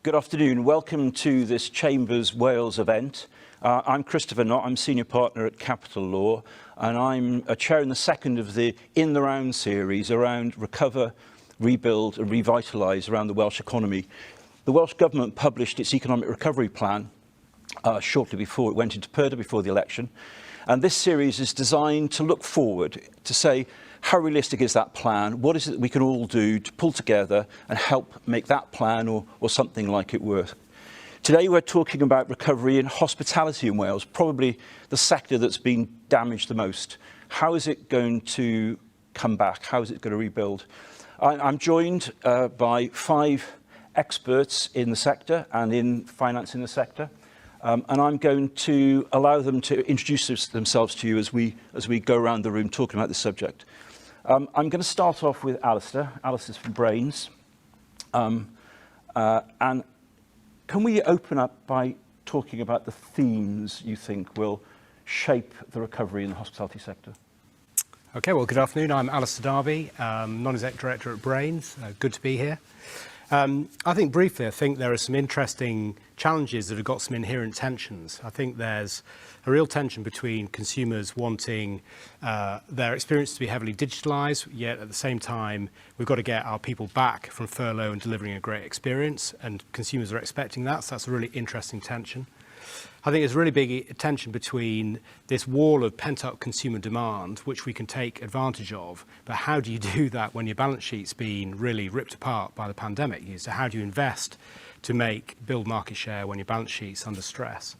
Good afternoon. Welcome to this Chambers Wales event. I'm Christopher Knott. I'm Senior Partner at Capital Law, and I'm a chair in the second of the In the Round series around recover, rebuild and revitalise around the Welsh economy. The Welsh Government published its economic recovery plan shortly before it went into purdah before the election. And this series is designed to look forward, to say, how realistic is that plan? What is it that we can all do to pull together and help make that plan or something like it work? Today we're talking about recovery in hospitality in Wales, probably the sector that's been damaged the most. How is it going to come back? How is it going to rebuild? I'm joined by 5 experts in the sector and in finance in the sector. And I'm going to allow them to introduce themselves to you as we go around the room talking about this subject. I'm going to start off with Alistair. Alistair's from Brains. And can we open up by talking about the themes you think will shape the recovery in the hospitality sector? Okay, well, good afternoon. I'm Alistair Darby, Non-Exec Director at Brains. Good to be here. I think briefly, I think there are some interesting challenges that have got some inherent tensions. I think there's a real tension between consumers wanting their experience to be heavily digitalised, yet at the same time, we've got to get our people back from furlough and delivering a great experience, and consumers are expecting that, so that's a really interesting tension. I think there's a really big tension between this wall of pent-up consumer demand, which we can take advantage of, but how do you do that when your balance sheet's been really ripped apart by the pandemic? So how do you invest to build market share when your balance sheet's under stress?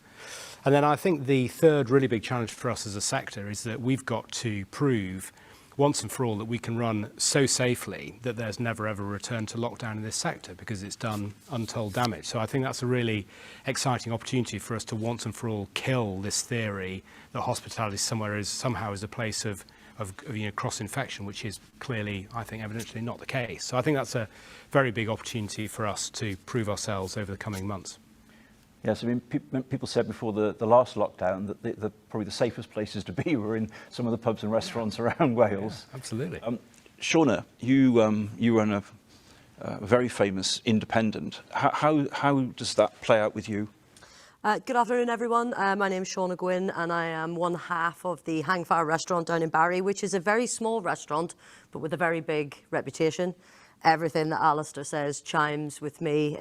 And then I think the third really big challenge for us as a sector is that we've got to prove once and for all that we can run so safely that there's never ever a return to lockdown in this sector because it's done untold damage. So I think that's a really exciting opportunity for us to once and for all kill this theory that hospitality somehow is a place of cross-infection, which is clearly, I think, evidently not the case. So I think that's a very big opportunity for us to prove ourselves over the coming months. Yes, I mean, people said before the last lockdown that probably the safest places to be were in some of the pubs and restaurants around Wales. Yeah, absolutely. Shauna, you run a very famous independent. How does that play out with you? Good afternoon, everyone. My name is Shauna Guinn, and I am one half of the Hangfire restaurant down in Barry, which is a very small restaurant, but with a very big reputation. Everything that Alistair says chimes with me.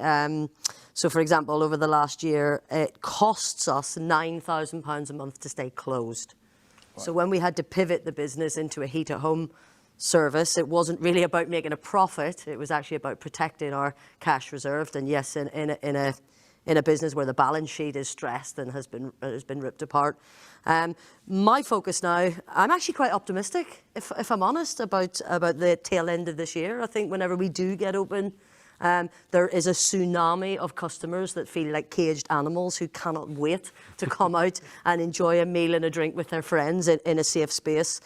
So, for example, over the last year, it costs us £9,000 a month to stay closed. Right. So when we had to pivot the business into a heat-at-home service, it wasn't really about making a profit. It was actually about protecting our cash reserves. And yes, in a business where the balance sheet is stressed and has been ripped apart. My focus now, I'm actually quite optimistic, if I'm honest, about the tail end of this year. I think whenever we do get open, there is a tsunami of customers that feel like caged animals who cannot wait to come out and enjoy a meal and a drink with their friends in a safe space.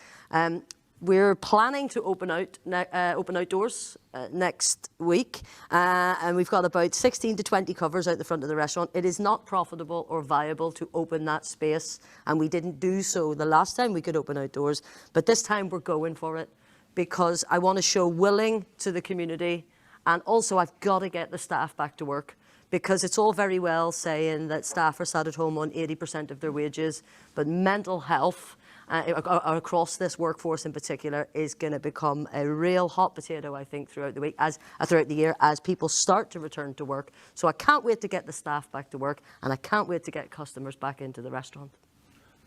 We're planning to open outdoors next week, and we've got about 16 to 20 covers out the front of the restaurant. It is not profitable or viable to open that space, and we didn't do so the last time we could open outdoors, but this time we're going for it because I want to show willing to the community, and also I've got to get the staff back to work. Because it's all very well saying that staff are sat at home on 80% of their wages, but mental health across this workforce in particular is going to become a real hot potato, I think, throughout the year as people start to return to work. So I can't wait to get the staff back to work, and I can't wait to get customers back into the restaurant.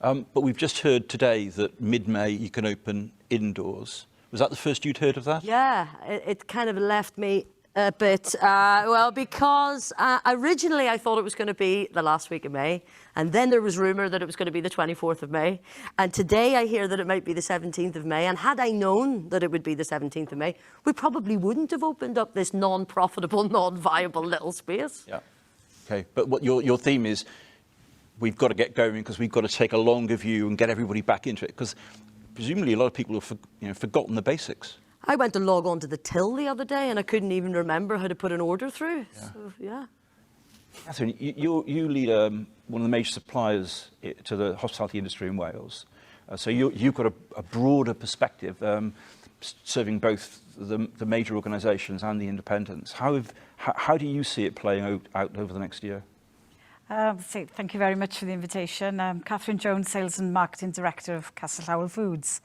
But we've just heard today that mid-May you can open indoors. Was that the first you'd heard of that? Yeah, it kind of left me a bit, well, because originally I thought it was going to be the last week of May, and then there was rumour that it was going to be the 24th of May, and today I hear that it might be the 17th of May, and had I known that it would be the 17th of May, we probably wouldn't have opened up this non-profitable, non-viable little space. Yeah. Okay, but what your theme is, we've got to get going because we've got to take a longer view and get everybody back into it, because presumably a lot of people have forgotten the basics. I went to log on to the till the other day and I couldn't even remember how to put an order through. Yeah. So, yeah. Kathryn, you lead one of the major suppliers to the hospitality industry in Wales. So you've got a broader perspective. serving both the major organisations and the independents. How do you see it playing out over the next year? So thank you very much for the invitation. Kathryn Jones, Sales and Marketing Director of Castell Foods.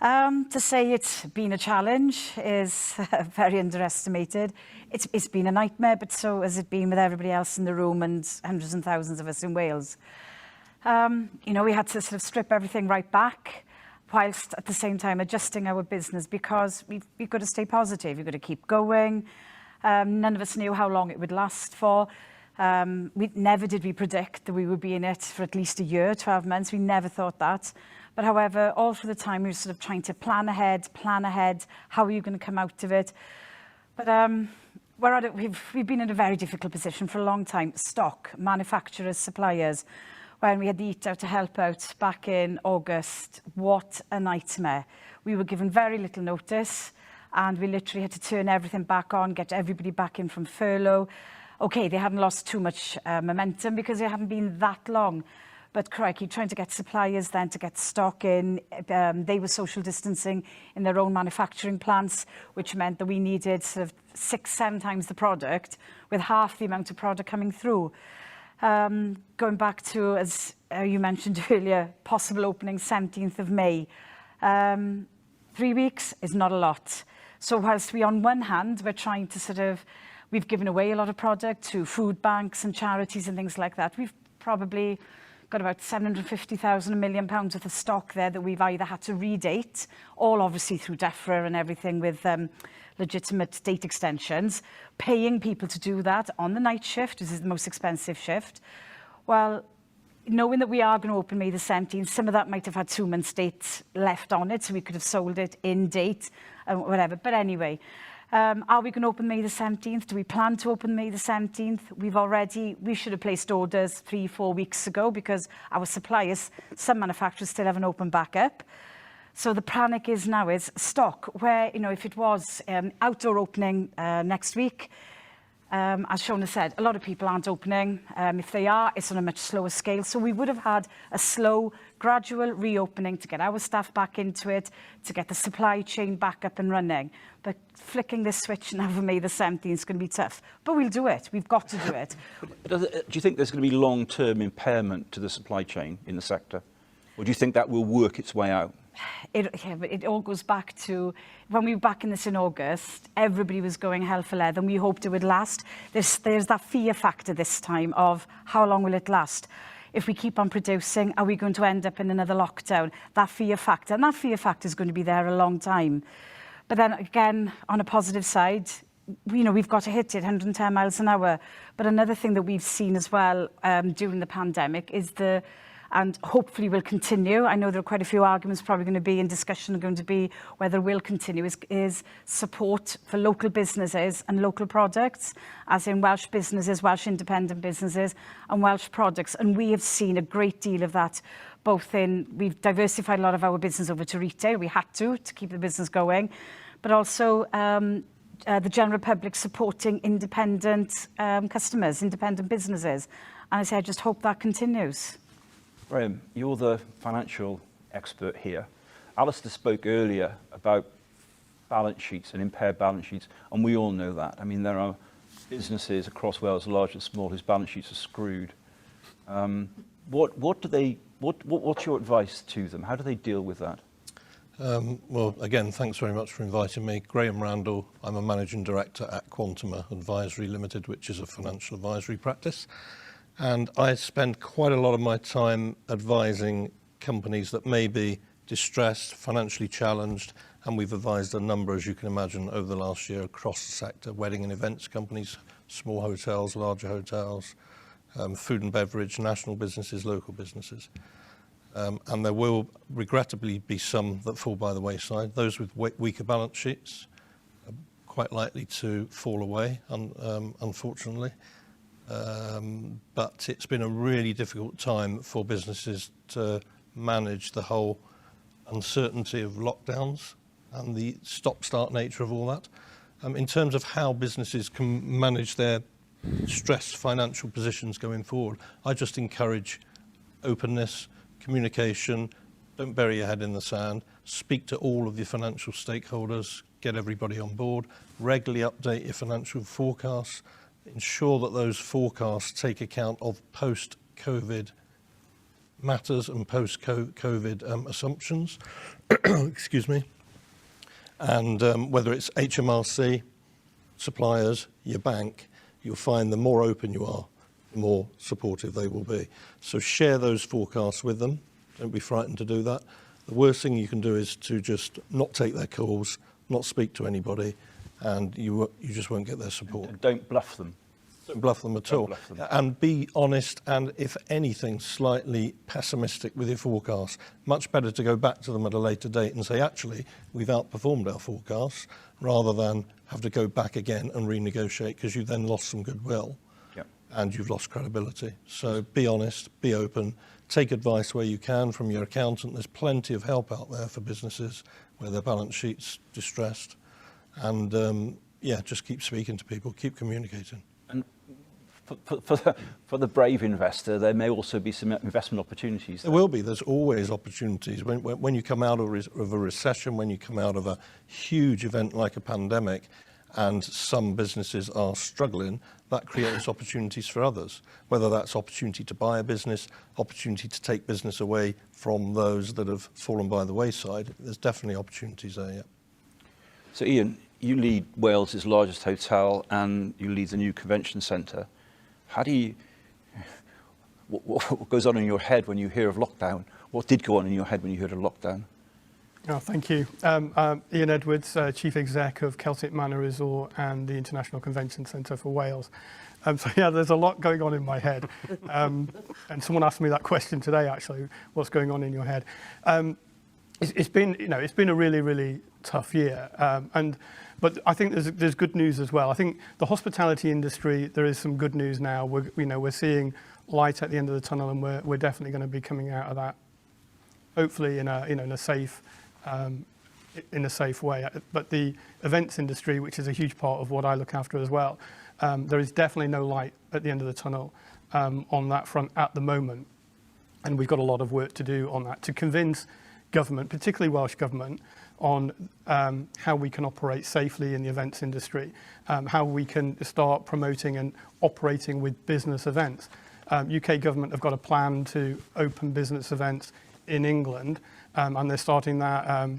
To say it's been a challenge is very underestimated. It's been a nightmare, but so has it been with everybody else in the room and hundreds and thousands of us in Wales. You know, we had to sort of strip everything right back, whilst at the same time adjusting our business, because we've got to stay positive, we've got to keep going. None of us knew how long it would last for. Never did we predict that we would be in it for at least a year, 12 months. We never thought that. But however, all through the time, we were sort of trying to plan ahead, how are you going to come out of it? But we're at it, we've been in a very difficult position for a long time. Stock, manufacturers, suppliers. When we had the Eat Out to Help Out back in August, what a nightmare. We were given very little notice, and we literally had to turn everything back on, get everybody back in from furlough. Okay, they hadn't lost too much momentum because they hadn't been that long. But crikey, trying to get suppliers then to get stock in, they were social distancing in their own manufacturing plants, which meant that we needed sort of 6-7 times the product with half the amount of product coming through. Going back to, as you mentioned earlier, possible opening 17th of May. 3 weeks is not a lot. So whilst we, on one hand, we're trying to we've given away a lot of product to food banks and charities and things like that. We've probably got about 750,000, £1 million worth of stock there that we've either had to redate, all obviously through DEFRA and everything with legitimate date extensions, paying people to do that on the night shift, which is the most expensive shift. Well, knowing that we are going to open May the 17th, some of that might have had 2 months' date left on it, so we could have sold it in date, whatever. But anyway, are we going to open May the 17th? Do we plan to open May the 17th? We should have placed orders 3-4 weeks ago because our suppliers, some manufacturers still haven't opened back up. So the panic is now is stock, where, you know, if it was outdoor opening next week, as Shauna said, a lot of people aren't opening. If they are, it's on a much slower scale. So we would have had a slow, gradual reopening to get our staff back into it, to get the supply chain back up and running. But flicking this switch now for May the 17th is going to be tough. But we'll do it. We've got to do it. Do you think there's going to be long-term impairment to the supply chain in the sector? Or do you think that will work its way out? But it all goes back to when we were back in this in August, everybody was going hell for leather and we hoped it would last. There's that fear factor this time of how long will it last? If we keep on producing, are we going to end up in another lockdown? That fear factor, and that fear factor is going to be there a long time. But then again, on a positive side, you know, we've got to hit it 110 miles an hour. But another thing that we've seen as well during the pandemic is and hopefully will continue. I know there are quite a few arguments probably going to be in discussion going to be whether it will continue is support for local businesses and local products, as in Welsh businesses, Welsh independent businesses and Welsh products. And we have seen a great deal of that, we've diversified a lot of our business over to retail. We had to keep the business going, but also the general public supporting independent customers, independent businesses. And I say, I just hope that continues. Graham, you're the financial expert here. Alistair spoke earlier about balance sheets and impaired balance sheets, and we all know that. I mean, there are businesses across Wales, large and small, whose balance sheets are screwed. What's your advice to them? How do they deal with that? Well, again, thanks very much for inviting me. Graham Randall, I'm a Managing Director at Quantuma Advisory Limited, which is a financial advisory practice. And I spend quite a lot of my time advising companies that may be distressed, financially challenged, and we've advised a number, as you can imagine, over the last year across the sector, wedding and events companies, small hotels, larger hotels, food and beverage, national businesses, local businesses. And there will regrettably be some that fall by the wayside. Those with weaker balance sheets are quite likely to fall away, unfortunately. But it's been a really difficult time for businesses to manage the whole uncertainty of lockdowns and the stop-start nature of all that. In terms of how businesses can manage their stressed financial positions going forward, I just encourage openness, communication. Don't bury your head in the sand. Speak to all of your financial stakeholders, get everybody on board, regularly update your financial forecasts, ensure that those forecasts take account of post-COVID matters and post-COVID assumptions. Excuse me. And whether it's HMRC, suppliers, your bank, you'll find the more open you are, the more supportive they will be. So share those forecasts with them. Don't be frightened to do that. The worst thing you can do is to just not take their calls, not speak to anybody, and you just won't get their support. And don't bluff them. Don't bluff them at all. Bluff them. And be honest, and if anything, slightly pessimistic with your forecast. Much better to go back to them at a later date and say, actually, we've outperformed our forecasts, rather than have to go back again and renegotiate, because you then lost some goodwill. Yep. And you've lost credibility. So be honest, be open, take advice where you can from your accountant. There's plenty of help out there for businesses where their balance sheet's distressed. And just keep speaking to people, keep communicating. And for the brave investor, there may also be some investment opportunities. There will be. There's always opportunities. When you come out of a recession, when you come out of a huge event like a pandemic, and some businesses are struggling, that creates opportunities for others, whether that's opportunity to buy a business, opportunity to take business away from those that have fallen by the wayside. There's definitely opportunities there, yeah. So Ian, you lead Wales's largest hotel and you lead the new convention centre. How do you, what goes on in your head when you hear of lockdown? What did go on in your head when you heard of lockdown? Oh, thank you. Ian Edwards, Chief Exec of Celtic Manor Resort and the International Convention Centre for Wales. So yeah, there's a lot going on in my head. And someone asked me that question today, actually, what's going on in your head? It's been a really, really tough year. But I think there's good news as well. I think the hospitality industry, there is some good news now. We're seeing light at the end of the tunnel, and we're definitely going to be coming out of that, hopefully in a safe way. But the events industry, which is a huge part of what I look after as well, there is definitely no light at the end of the tunnel on that front at the moment. And we've got a lot of work to do on that to convince government, particularly Welsh Government, on how we can operate safely in the events industry, how we can start promoting and operating with business events. UK Government have got a plan to open business events in England, and they're starting that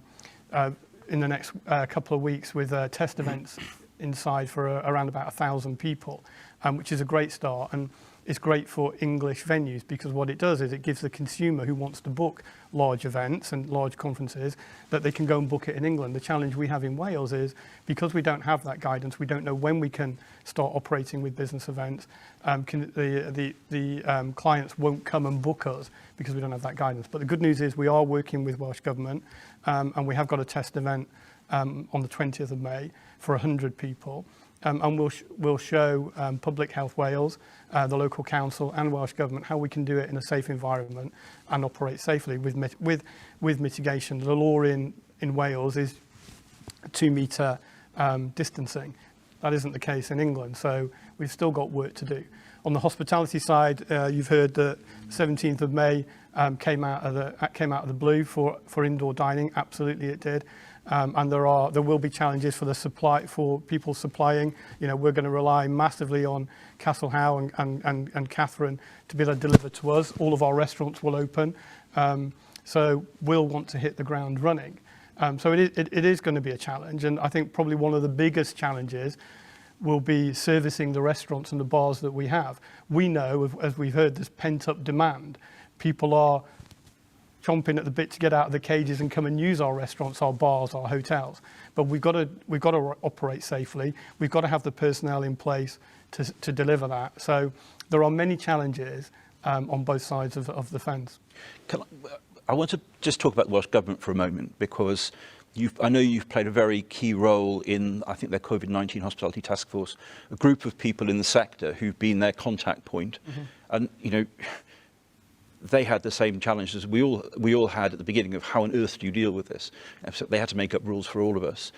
in the next couple of weeks with test events inside for around about 1,000 people, which is a great start. And it's great for English venues, because what it does is it gives the consumer who wants to book large events and large conferences that they can go and book it in England. The challenge we have in Wales is, because we don't have that guidance, we don't know when we can start operating with business events. The clients won't come and book us because we don't have that guidance. But the good news is we are working with Welsh Government, and we have got a test event on the 20th of May for 100 people. And we'll show Public Health Wales, the local council and Welsh Government how we can do it in a safe environment and operate safely with mitigation. The law in Wales is 2 metre distancing. That isn't the case in England, so we've still got work to do. On the hospitality side, you've heard that 17th of May came out of the blue for indoor dining. Absolutely, it did. And there will be challenges for people supplying. We're going to rely massively on Castell and Kathryn to be able to deliver to us. All of our restaurants will open, so we'll want to hit the ground running. So it is going to be a challenge, and I think probably one of the biggest challenges will be servicing the restaurants and the bars that we have. We know, as we've heard, there's pent-up demand. People are chomping at the bit to get out of the cages and come and use our restaurants, our bars, our hotels. But we've got to operate safely. We've got to have the personnel in place to deliver that. So there are many challenges on both sides of the fence. I want to just talk about the Welsh Government for a moment, because I know you've played a very key role in, I think, their COVID-19 Hospitality Task Force, a group of people in the sector who've been their contact point. Mm-hmm. And, they had the same challenges we all had at the beginning of how on earth do you deal with this. So they had to make up rules for all of us.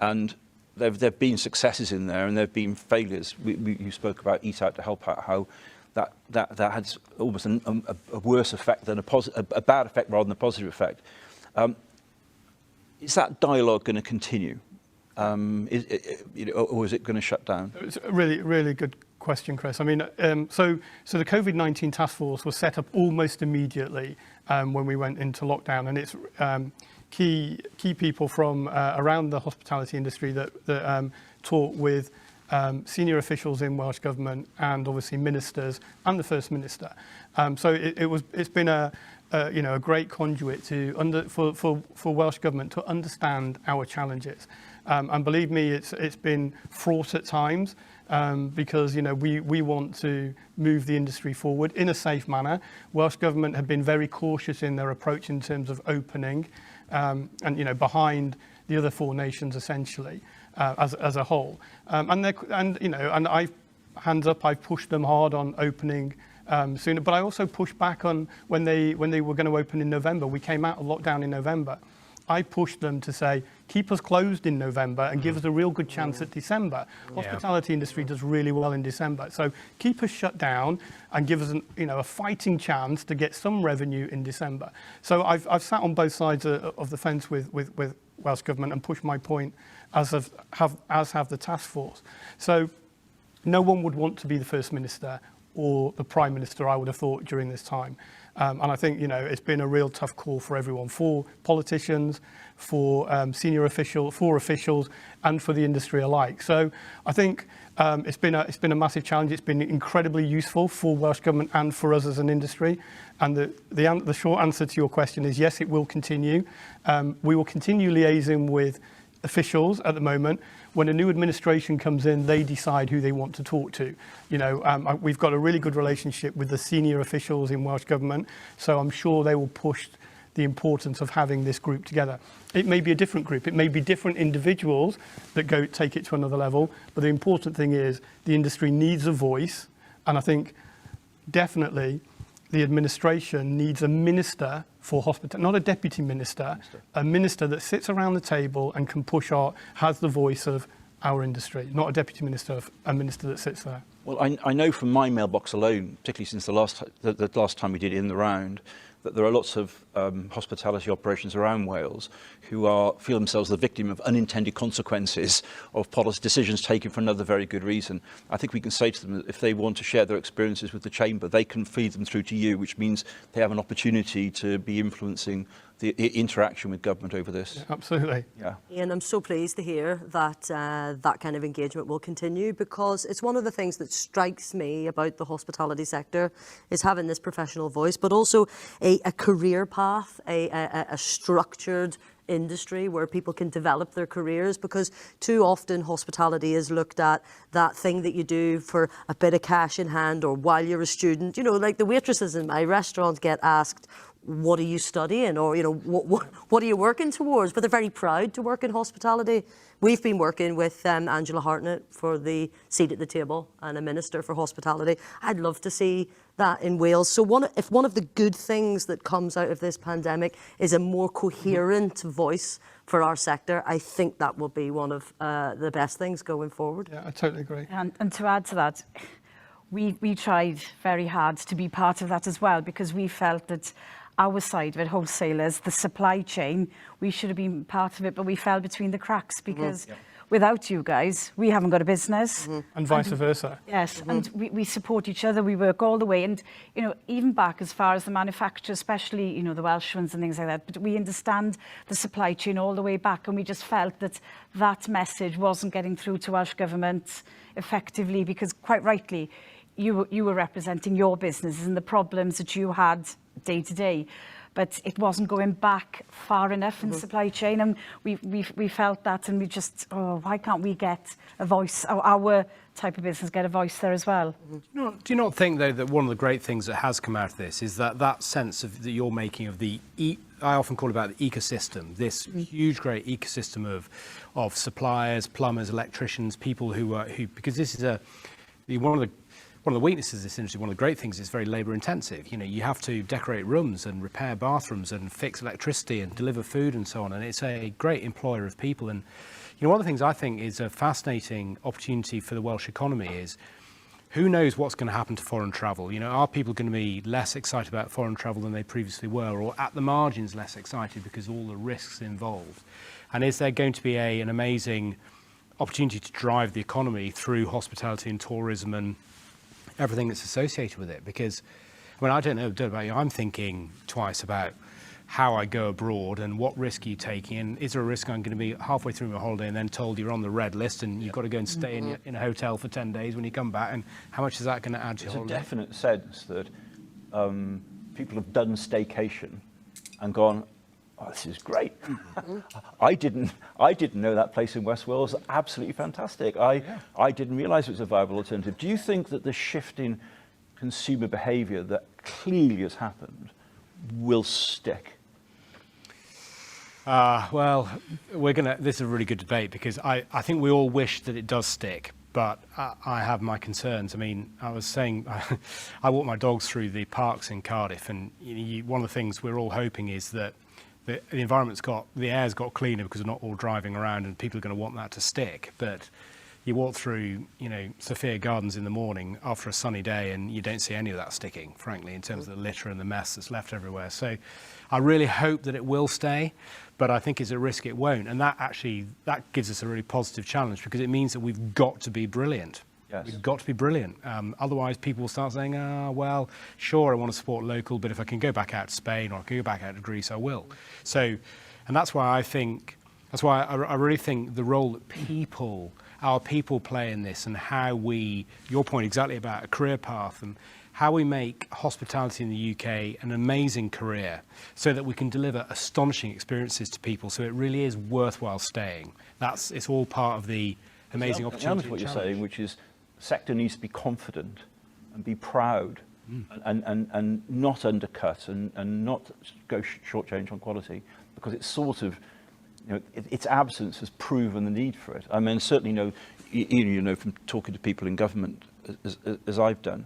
And there've been successes in there and there've been failures. You spoke about Eat Out to Help Out, how that has almost a worse effect than a bad effect rather than a positive effect. Is that dialogue going to continue? Or is it going to shut down? It's a really good question, Chris. I mean, so the COVID-19 task force was set up almost immediately when we went into lockdown, and it's key people from around the hospitality industry that talk with senior officials in Welsh Government and obviously ministers and the First Minister. So it's been a great conduit for Welsh Government to understand our challenges. And believe me, it's been fraught at times because we want to move the industry forward in a safe manner. Welsh Government have been very cautious in their approach in terms of opening, and behind the other four nations essentially as a whole. And I hands up, I've pushed them hard on opening sooner, but I also pushed back on when they were going to open in November. We came out of lockdown in November. I pushed them to say, keep us closed in November and give us a real good chance at December. Hospitality industry does really well in December. So keep us shut down and give us a fighting chance to get some revenue in December. So I've sat on both sides of the fence with Welsh Government and pushed my point, as have the task force. So no one would want to be the First Minister or the Prime Minister, I would have thought, during this time. And I think, it's been a real tough call for everyone, for politicians, for senior officials, for officials, and for the industry alike. So I think it's been a massive challenge. It's been incredibly useful for Welsh Government and for us as an industry. And the short answer to your question is yes, it will continue. We will continue liaising with officials at the moment. When a new administration comes in, they decide who they want to talk to. We've got a really good relationship with the senior officials in Welsh Government, so I'm sure they will push the importance of having this group together. It may be a different group, it may be different individuals that take it to another level, but the important thing is the industry needs a voice, and I think definitely the administration needs a minister for hospitality, not a deputy minister, a minister that sits around the table and can has the voice of our industry, not a deputy minister, a minister that sits there. Well, I know from my mailbox alone, particularly since the last time we did it in the round, that there are lots of hospitality operations around Wales who feel themselves the victim of unintended consequences of policy decisions taken for another very good reason. I think we can say to them that if they want to share their experiences with the Chamber, they can feed them through to you, which means they have an opportunity to be influencing the interaction with government over this. Yeah, absolutely. Yeah. Ian, I'm so pleased to hear that that kind of engagement will continue, because it's one of the things that strikes me about the hospitality sector is having this professional voice, but also a career path, a structured industry where people can develop their careers, because too often hospitality is looked at that thing that you do for a bit of cash in hand or while you're a student. Like the waitresses in my restaurant get asked, what are you studying, or what are you working towards? But they're very proud to work in hospitality. We've been working with Angela Hartnett for the seat at the table and a minister for hospitality. I'd love to see that in Wales. So if one of the good things that comes out of this pandemic is a more coherent voice for our sector, I think that will be one of the best things going forward. Yeah, I totally agree. And to add to that, we tried very hard to be part of that as well, because we felt that our side of it, wholesalers, the supply chain, we should have been part of it, but we fell between the cracks because without you guys, we haven't got a business. And vice versa. Yes, and we support each other, we work all the way. And, even back as far as the manufacturers, especially, the Welsh ones and things like that, but we understand the supply chain all the way back, and we just felt that that message wasn't getting through to Welsh Government effectively, because quite rightly, you were representing your businesses and the problems that you had day to day, but it wasn't going back far enough in the supply chain, and we felt that, and we just, why can't we get a voice, our type of business get a voice there as well? Do you not think, though, that one of the great things that has come out of this is that sense that you're making of I often call it about the ecosystem, this huge, great ecosystem of suppliers, plumbers, electricians, people who because this is one of the weaknesses of this industry, one of the great things, is very labour intensive. You have to decorate rooms and repair bathrooms and fix electricity and deliver food and so on. And it's a great employer of people. And one of the things I think is a fascinating opportunity for the Welsh economy is who knows what's going to happen to foreign travel? You know, are people going to be less excited about foreign travel than they previously were, or at the margins less excited because of all the risks involved? And is there going to be an amazing opportunity to drive the economy through hospitality and tourism and everything that's associated with it? Because, I mean, I don't know about you, I'm thinking twice about how I go abroad and what risk are you taking, and is there a risk I'm going to be halfway through my holiday and then told you're on the red list and you've got to go and stay in a hotel for 10 days when you come back, and how much is that going to add to your holiday? There's a definite sense that people have done staycation and gone, oh, this is great. I didn't know that place in West Wales. Absolutely fantastic. I didn't realise it was a viable alternative. Do you think that the shift in consumer behaviour that clearly has happened will stick? Well, this is a really good debate, because I think we all wish that it does stick, but I have my concerns. I mean, I was saying, I walk my dogs through the parks in Cardiff, and one of the things we're all hoping is that the air's got cleaner because we're not all driving around, and people are going to want that to stick. But you walk through, Sophia Gardens in the morning after a sunny day, and you don't see any of that sticking, frankly, in terms of the litter and the mess that's left everywhere. So I really hope that it will stay, but I think it's a risk it won't. And that gives us a really positive challenge, because it means that we've got to be brilliant. Yes. We've got to be brilliant. Otherwise, people will start saying, well, sure, I want to support local, but if I can go back out to Spain or I can go back out to Greece, I will. So, and that's why I really think the role that our people play in this, and how your point exactly about a career path, and how we make hospitality in the UK an amazing career so that we can deliver astonishing experiences to people, so it really is worthwhile staying. It's all part of the amazing opportunity. What you're saying, which is the sector needs to be confident and be proud and not undercut and not go shortchange on quality, because it's sort of, its absence has proven the need for it. I mean, certainly from talking to people in government, as I've done,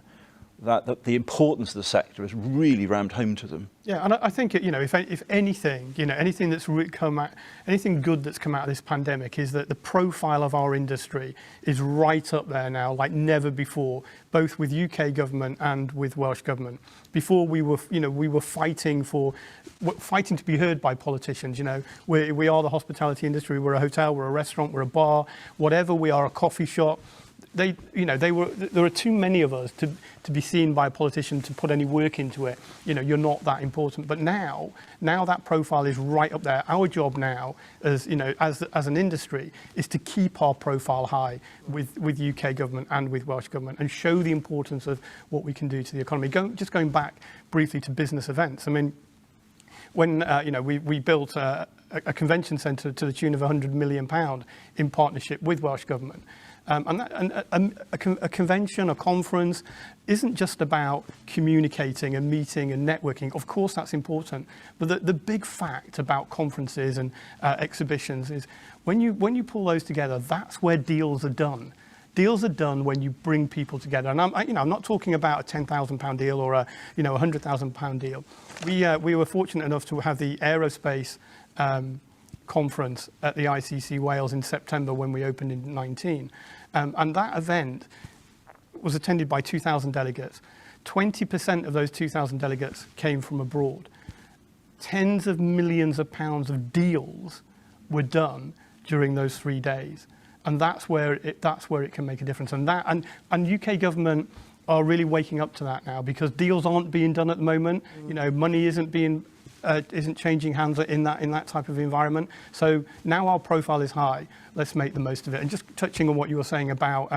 that the importance of the sector has really rammed home to them. Yeah, and I think if anything, anything that's anything good that's come out of this pandemic is that the profile of our industry is right up there now, like never before, both with UK government and with Welsh government. Before we were fighting to be heard by politicians. We are the hospitality industry. We're a hotel, we're a restaurant, we're a bar, whatever. We are a coffee shop. There are too many of us to be seen by a politician to put any work into it. You're not that important. But now that profile is right up there. Our job now, as an industry, is to keep our profile high with UK government and with Welsh government, and show the importance of what we can do to the economy. Just going back briefly to business events. I mean, when we built a convention centre to the tune of £100 million in partnership with Welsh government. A convention, a conference, isn't just about communicating and meeting and networking. Of course, that's important. But the big fact about conferences and exhibitions is when you pull those together, that's where deals are done. Deals are done when you bring people together. And I'm not talking about a £10,000 deal or a £100,000 deal. We were fortunate enough to have the aerospace conference at the ICC Wales in September when we opened in 2019. And that event was attended by 2,000 delegates. 20% of those 2,000 delegates came from abroad. Tens of millions of pounds of deals were done during those 3 days. And that's where it can make a difference. And UK government are really waking up to that now, because deals aren't being done at the moment. Money isn't changing hands in that type of environment. So now our profile is high. Let's make the most of it. And just touching on what you were saying about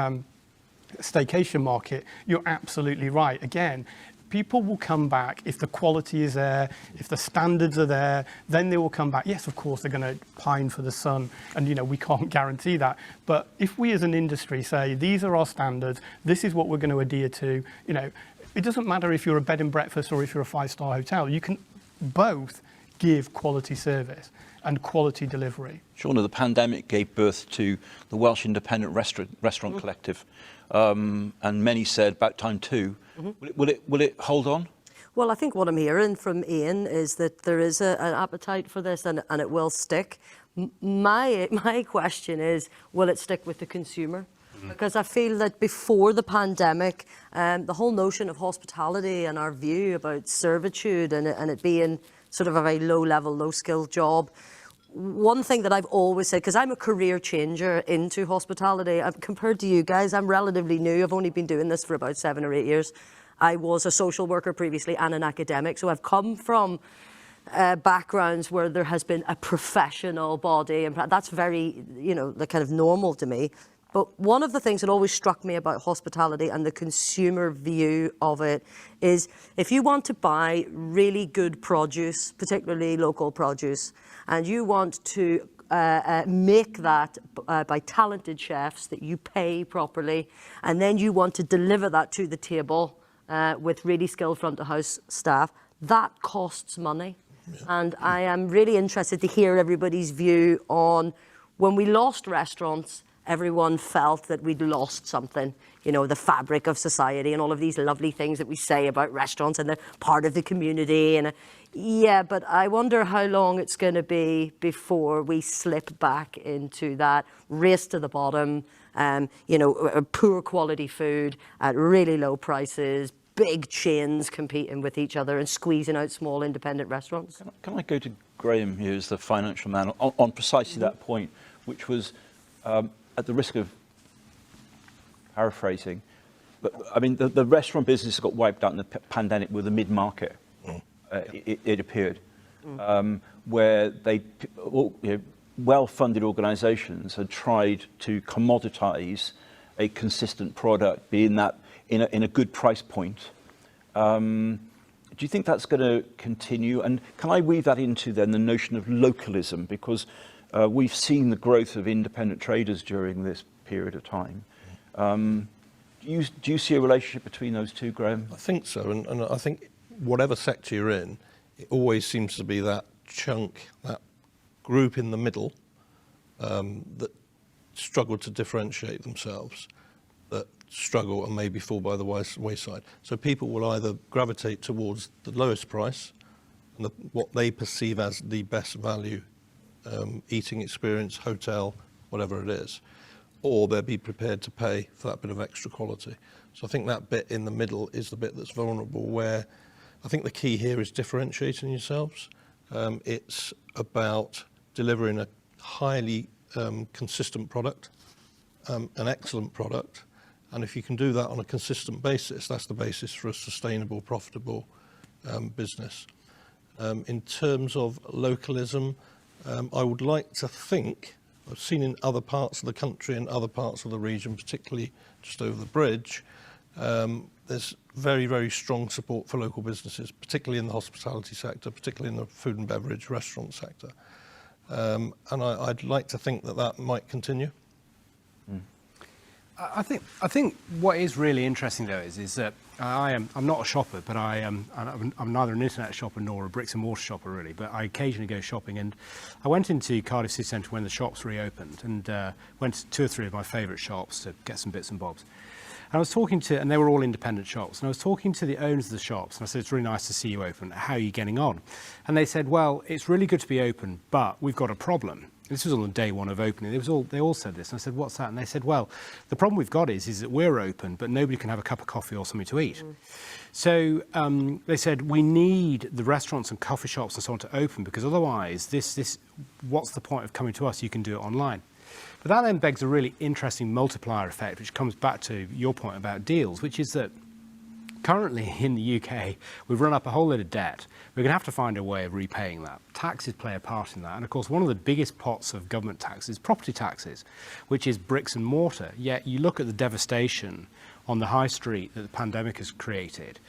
staycation market, you're absolutely right. Again, people will come back if the quality is there, if the standards are there, then they will come back. Yes, of course, they're going to pine for the sun, and we can't guarantee that. But if we as an industry say, these are our standards, this is what we're going to adhere to, it doesn't matter if you're a bed and breakfast or if you're a 5-star hotel. You can both give quality service and quality delivery. Shauna, the pandemic gave birth to the Welsh Independent Restaurant Collective, and many said about time too. Will it hold on? Well, I think what I'm hearing from Ian is that there is an appetite for this, and it will stick. My question is, will it stick with the consumer? Because I feel that before the pandemic, the whole notion of hospitality and our view about servitude and it being sort of a very low-level, low-skilled job, one thing that I've always said, because I'm a career changer into hospitality, compared to you guys, I'm relatively new. I've only been doing this for about 7 or 8 years. I was a social worker previously and an academic, so I've come from backgrounds where there has been a professional body, and that's very, the kind of normal to me. But one of the things that always struck me about hospitality and the consumer view of it is if you want to buy really good produce, particularly local produce, and you want to make that by talented chefs that you pay properly, and then you want to deliver that to the table with really skilled front of house staff, that costs money. Yeah. And I am really interested to hear everybody's view on when we lost restaurants, everyone felt that we'd lost something, the fabric of society and all of these lovely things that we say about restaurants and they're part of the community. And yeah, but I wonder how long it's going to be before we slip back into that race to the bottom, poor quality food at really low prices, big chains competing with each other and squeezing out small independent restaurants. Can I go to Graham here as the financial man on precisely that point, which was, at the risk of paraphrasing, but I mean, the restaurant business got wiped out in the pandemic with the mid-market, it appeared, where well-funded organisations had tried to commoditise a consistent product, being that in a good price point. Do you think that's going to continue? And can I weave that into then the notion of localism? Because we've seen the growth of independent traders during this period of time. Do you see a relationship between those two, Graham? I think so, and I think whatever sector you're in, it always seems to be that chunk, that group in the middle that struggle to differentiate themselves, that struggle and maybe fall by the wayside. So people will either gravitate towards the lowest price and what they perceive as the best value eating experience, hotel, whatever it is, or they'll be prepared to pay for that bit of extra quality. So I think that bit in the middle is the bit that's vulnerable, where I think the key here is differentiating yourselves. It's about delivering a highly consistent product, an excellent product, and if you can do that on a consistent basis, that's the basis for a sustainable, profitable business. In terms of localism, I would like to think, I've seen in other parts of the country and other parts of the region, particularly just over the bridge, there's very, very strong support for local businesses, particularly in the hospitality sector, particularly in the food and beverage restaurant sector. And I'd like to think that might continue. I think what is really interesting though is that I'm not a shopper, but I'm neither an internet shopper nor a bricks and mortar shopper really, but I occasionally go shopping, and I went into Cardiff City Centre when the shops reopened and went to 2 or 3 of my favourite shops to get some bits and bobs. And I was talking to, and they were all independent shops, and I was talking to the owners of the shops, and I said, it's really nice to see you open. How are you getting on? And they said, well, it's really good to be open, but we've got a problem. This was on day one of opening. They all said this. And I said, what's that? And they said, well, the problem we've got is that we're open, but nobody can have a cup of coffee or something to eat. So they said, we need the restaurants and coffee shops and so on to open, because otherwise, what's the point of coming to us? You can do it online. But that then begs a really interesting multiplier effect, which comes back to your point about deals, which is that currently in the UK, we've run up a whole load of debt. We're going to have to find a way of repaying that. Taxes play a part in that. And of course, one of the biggest pots of government taxes is property taxes, which is bricks and mortar. Yet you look at the devastation on the high street that the pandemic has created.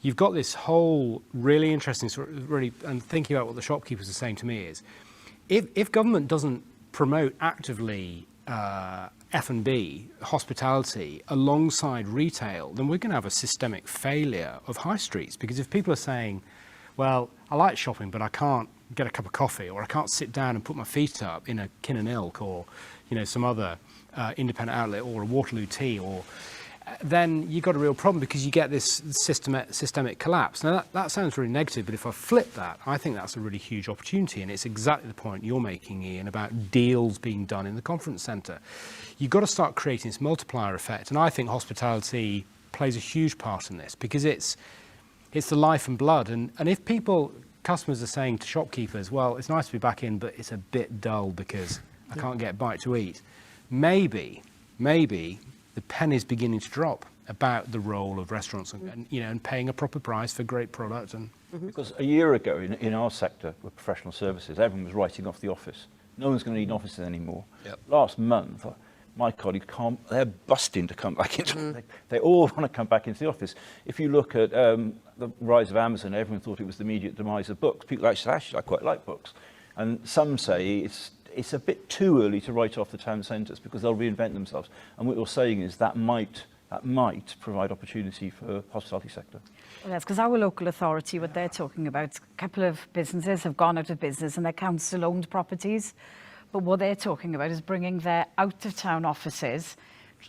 You've got this whole really interesting sort of and thinking about what the shopkeepers are saying to me is, if government doesn't promote actively F&B, hospitality, alongside retail, then we're going to have a systemic failure of high streets. Because if people are saying, well, I like shopping, but I can't get a cup of coffee, or I can't sit down and put my feet up in a Kin and Ilk, or some other independent outlet, or a Waterloo Tea, or then you've got a real problem because you get this systemic collapse. Now, that sounds really negative, but if I flip that, I think that's a really huge opportunity, and it's exactly the point you're making, Ian, about deals being done in the conference centre. You've got to start creating this multiplier effect, and I think hospitality plays a huge part in this because it's the life and blood. And if customers are saying to shopkeepers, well, it's nice to be back in, but it's a bit dull because I can't get a bite to eat, maybe the penny's beginning to drop about the role of restaurants and paying a proper price for great product. And because a year ago in our sector with professional services, everyone was writing off the office. No one's going to need offices anymore. Yep. Last month, my colleagues they're busting to come back into. They all want to come back into the office. If you look at the rise of Amazon, everyone thought it was the immediate demise of books. People actually I quite like books, and some say it's a bit too early to write off the town centres because they'll reinvent themselves. And what you're saying is that might provide opportunity for the hospitality sector. Well, that's because our local authority, what they're talking about, a couple of businesses have gone out of business and they're council-owned properties. But what they're talking about is bringing their out-of-town offices,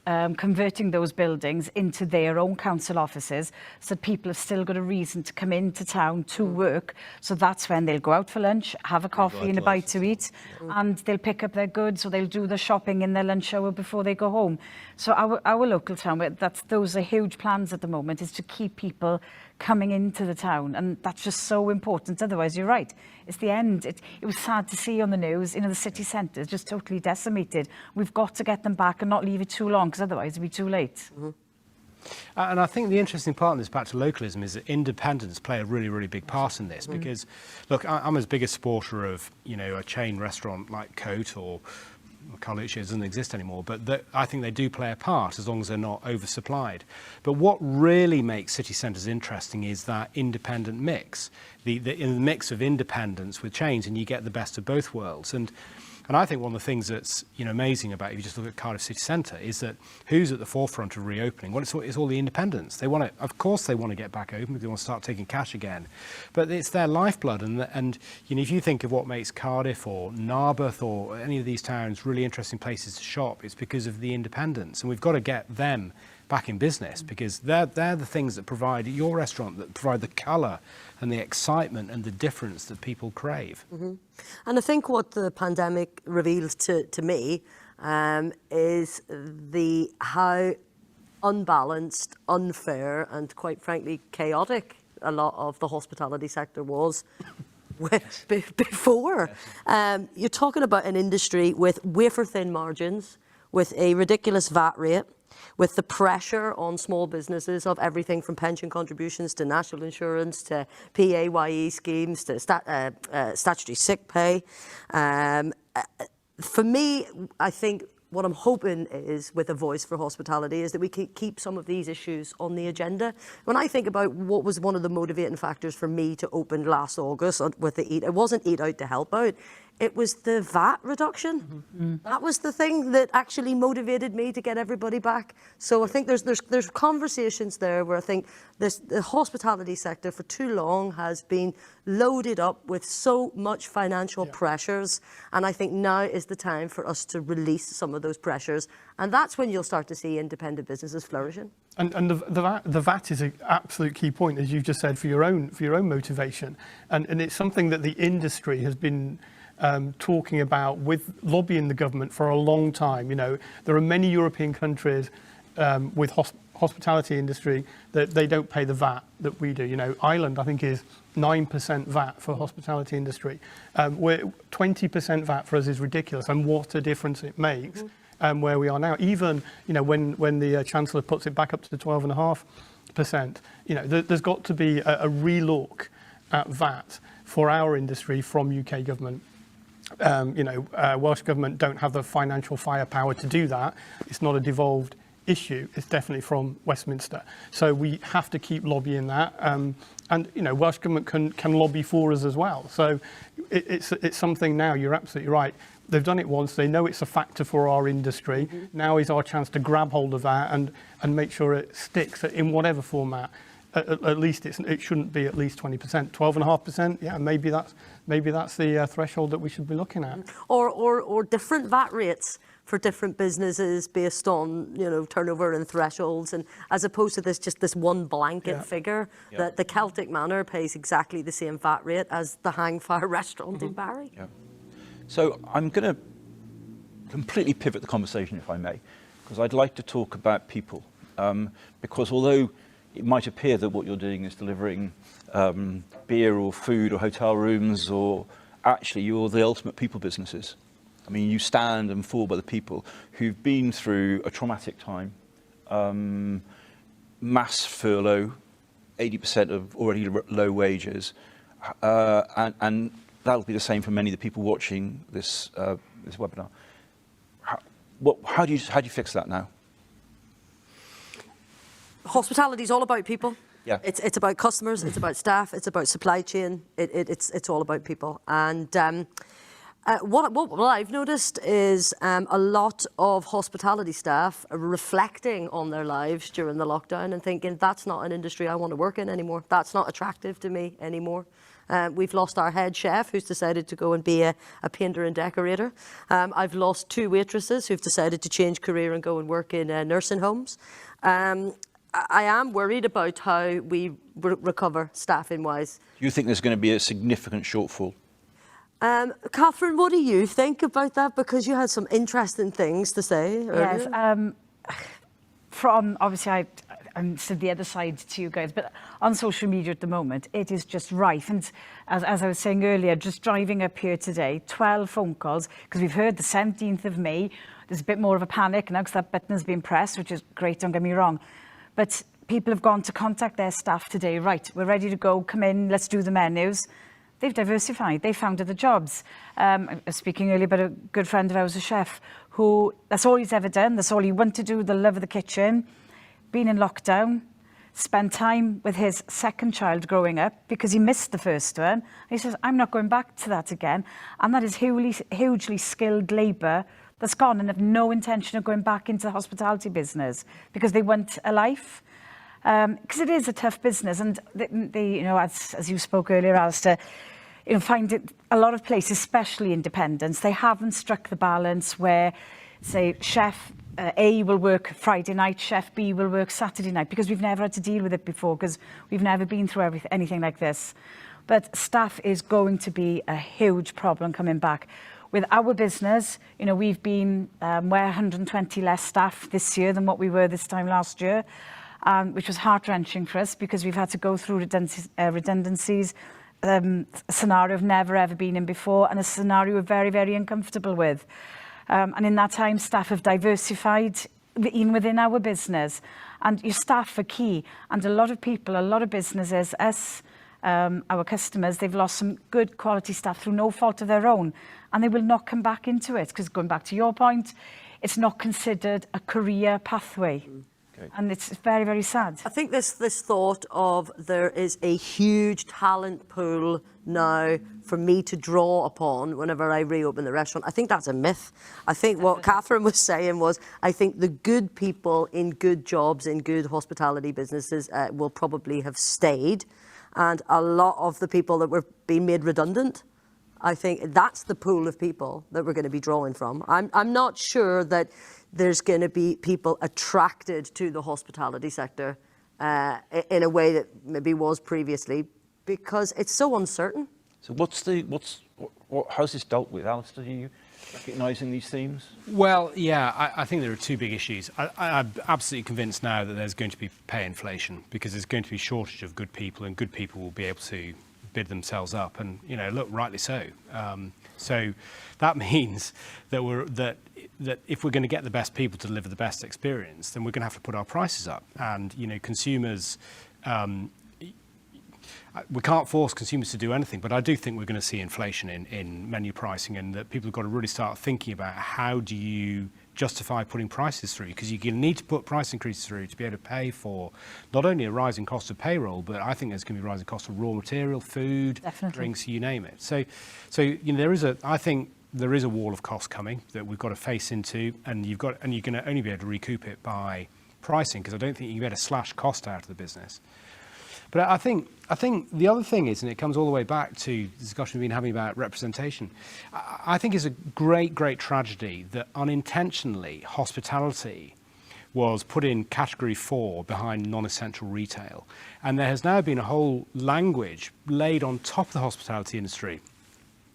converting those buildings into their own council offices so people have still got a reason to come into town to work. So that's when they'll go out for lunch, have a coffee and a bite to eat, and they'll pick up their goods or they'll do the shopping in their lunch hour before they go home. So our local town, those are huge plans at the moment, is to keep people coming into the town, and that's just so important. Otherwise, you're right, it's the end. It was sad to see on the news, the city centre is just totally decimated. We've got to get them back and not leave it too long, because otherwise it'll be too late. And I think the interesting part in this, back to localism, is that independents play a really, really big part in this. Because, look, I'm as big a supporter of, a chain restaurant like Coat or Carlucci doesn't exist anymore, but I think they do play a part as long as they're not oversupplied. But what really makes city centres interesting is that independent mix, the mix of independence with chains, and you get the best of both worlds. And I think one of the things that's amazing about, if you just look at Cardiff City Centre, is that who's at the forefront of reopening? Well, it's all the independents. Of course they want to get back open because they want to start taking cash again, but it's their lifeblood. And if you think of what makes Cardiff or Narberth or any of these towns really interesting places to shop, it's because of the independents, and we've got to get them back in business because they're the things that provide your restaurant, that provide the colour and the excitement and the difference that people crave. And I think what the pandemic revealed to me is how unbalanced, unfair and quite frankly chaotic a lot of the hospitality sector was before. You're talking about an industry with wafer-thin margins, with a ridiculous VAT rate, with the pressure on small businesses of everything from pension contributions to national insurance to PAYE schemes to statutory sick pay. For me, I think what I'm hoping is, with a voice for hospitality, is that we can keep some of these issues on the agenda. When I think about what was one of the motivating factors for me to open last August with the Eat, it wasn't Eat Out to help out. It was the VAT reduction. That was the thing that actually motivated me to get everybody back. So I think there's conversations there where I think the hospitality sector for too long has been loaded up with so much financial pressures, and I think now is the time for us to release some of those pressures, and that's when you'll start to see independent businesses flourishing. And the VAT is an absolute key point, as you've just said, for your own motivation, and it's something that the industry has been talking about, with lobbying the government for a long time. There are many European countries with hospitality industry that they don't pay the VAT that we do. Ireland, I think, is 9% VAT for hospitality industry. Where 20% VAT for us is ridiculous, and what a difference it makes where we are now. Even when the Chancellor puts it back up to 12.5%, there's got to be a relook at VAT for our industry from UK government. Welsh government don't have the financial firepower to do that. It's not a devolved issue. It's definitely from Westminster. So we have to keep lobbying that. And Welsh government can lobby for us as well. So it's something now. You're absolutely right. They've done it once. They know it's a factor for our industry. Now is our chance to grab hold of that and make sure it sticks in whatever format. at least it shouldn't be at least 20%, 12.5%. Yeah, maybe that's the threshold that we should be looking at. Or different VAT rates for different businesses based on, you know, turnover and thresholds, and as opposed to this one blanket figure that the Celtic Manor pays exactly the same VAT rate as the Hangfire restaurant in Barry. Yeah. So I'm going to completely pivot the conversation, if I may, because I'd like to talk about people. Because although it might appear that what you're doing is delivering beer or food or hotel rooms, or actually you're the ultimate people businesses. I mean, you stand and fall by the people who've been through a traumatic time, mass furlough, 80% of already low wages, and that'll be the same for many of the people watching this this webinar. How do you fix that now? Hospitality is all about people. Yeah. It's about customers, it's about staff, it's about supply chain. It's all about people. And what I've noticed is a lot of hospitality staff are reflecting on their lives during the lockdown and thinking, that's not an industry I want to work in anymore. That's not attractive to me anymore. We've lost our head chef, who's decided to go and be a painter and decorator. I've lost 2 waitresses who've decided to change career and go and work in nursing homes. I am worried about how we recover staffing-wise. Do you think there's going to be a significant shortfall? Kathryn, what do you think about that? Because you had some interesting things to say earlier. Yes, from obviously I'm stood the other side to you guys, but on social media at the moment, it is just rife. And as I was saying earlier, just driving up here today, 12 phone calls, because we've heard the 17th of May, there's a bit more of a panic now because that button has been pressed, which is great, don't get me wrong. But people have gone to contact their staff today, right, we're ready to go, come in, let's do the menus. They've diversified, they found other jobs. I was speaking earlier about a good friend of ours, a chef, who that's all he's ever done, that's all he wanted to do, the love of the kitchen. Been in lockdown, spent time with his second child growing up because he missed the first one. And he says, I'm not going back to that again. And that is hugely skilled labour that's gone and have no intention of going back into the hospitality business because they want a life. Because it is a tough business, and they, you know, as you spoke earlier, Alistair, you know, find it a lot of places, especially independents, they haven't struck the balance where, say, chef A will work Friday night, chef B will work Saturday night, because we've never had to deal with it before, because we've never been through anything like this. But staff is going to be a huge problem coming back. With our business, you know, we've been, we're 120 less staff this year than what we were this time last year. Which was heart-wrenching for us because we've had to go through redundancies, a scenario I've never ever been in before, and a scenario we're very, very uncomfortable with. And in that time, staff have diversified even within our business. And your staff are key. And a lot of people, a lot of businesses, our customers, they've lost some good quality staff through no fault of their own. And they will not come back into it because, going back to your point, it's not considered a career pathway. Okay. And it's very, very sad. I think this thought of there is a huge talent pool now for me to draw upon whenever I reopen the restaurant, I think that's a myth. I think what Kathryn was saying was, I think the good people in good jobs, in good hospitality businesses will probably have stayed. And a lot of the people that were being made redundant, I think that's the pool of people that we're going to be drawing from. I'm not sure that there's going to be people attracted to the hospitality sector in a way that maybe was previously, because it's so uncertain. So how's this dealt with, Alistair? Are you recognising these themes? Well, yeah, I think there are 2 big issues. I'm absolutely convinced now that there's going to be pay inflation because there's going to be a shortage of good people, and good people will be able to bid themselves up, and, you know, look, rightly so. So that means that that if we're going to get the best people to deliver the best experience, then we're going to have to put our prices up. And, you know, consumers, we can't force consumers to do anything, but I do think we're going to see inflation in menu pricing, and that people have got to really start thinking about how do you justify putting prices through, because you need to put price increases through to be able to pay for not only a rising cost of payroll, but I think there's going to be a rising cost of raw material, food, Definitely. Drinks, you name it. So you know, I think there is a wall of cost coming that we've got to face into, and you're going to only be able to recoup it by pricing, because I don't think you can be able to slash cost out of the business. But I think the other thing is, and it comes all the way back to the discussion we've been having about representation, I think it's a great, great tragedy that unintentionally hospitality was put in category 4 behind non-essential retail. And there has now been a whole language laid on top of the hospitality industry